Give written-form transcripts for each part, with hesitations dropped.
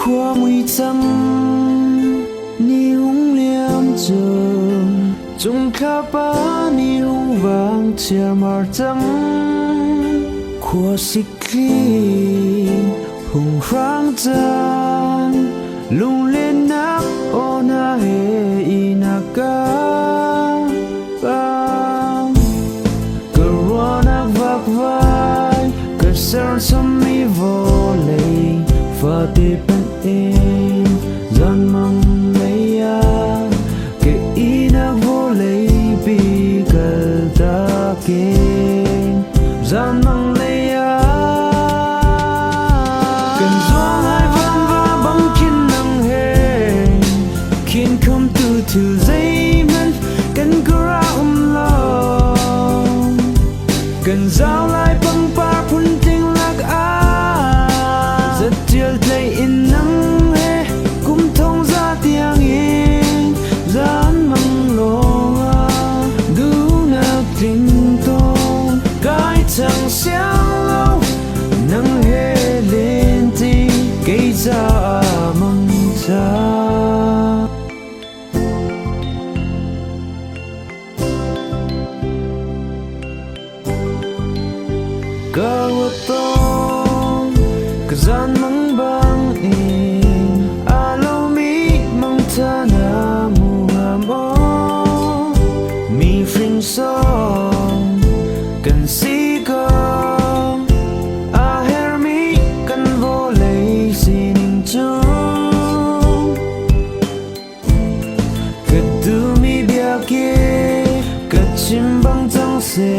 khoa mùi trăng ni hung liam trường chung khá bá ni hung vàng chia mar trăng khoa xích khi hung rang trăng lung lên nắp ô na he inaka bang corona vạc vai cất sơn xâm mi vô lệ và tê bên em gian mong lấy à kể ina vô lệ bị cờ ta kên gian mong lấy à cần gió hai văn và băng kín nắng hè khiến không từ từ dây men cần cứ ra lòng cần giao lại băng pa phun tiếng lạc á rất chiều thấy in nắng hè cũng thông ra tiếng yên gian măng lo đủ nạc tình tôn cái chẳng sáng lâu nắng hè lên thì gây ra mong cha Kawatong kazan mang bang in alo mi mang tana muhamo mi fring song kan si ko a her mi kan vo lei sining chu kadu mi bia ke kachim bang chang se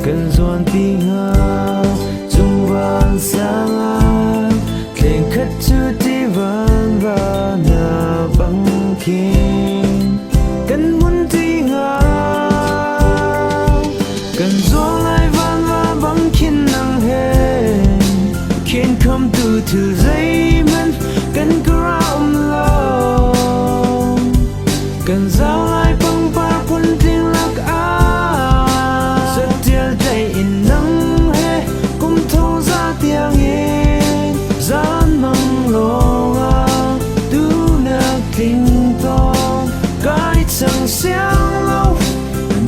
cần doan tiếng hát chung vang sáng áng khen khất chư tí vang và na băng khen cần muốn tiếng hát cần gió lại vang và băng khen nắng hè khen không từ từ dây men cần cứ ra lòng cần giao lại băng ba quân tiếng lạc á in nắng hè cũng thâu ra tiếng yên gian mong lo tu nạc kinh to cái chẳng sáng lâu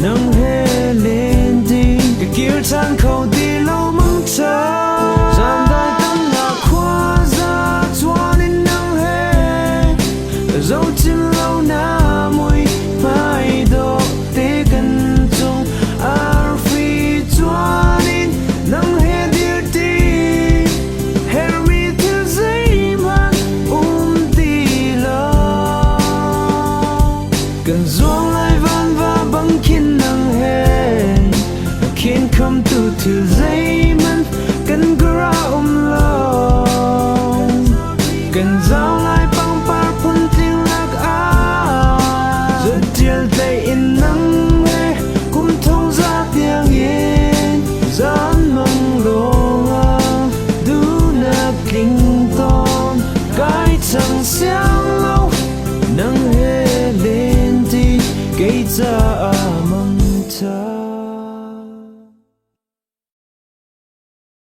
nắng hè lên đi cái kia than khẩu đi lâu mong chờ gian đại tâm là khoa ra cho nên nắng hè dấu chim lâu na mùi mai độ tê cần chung nắng hè điêu đi her mi theo dây man tì lo cần gió lại van và băng kín nắng hè khiến không từ từ dây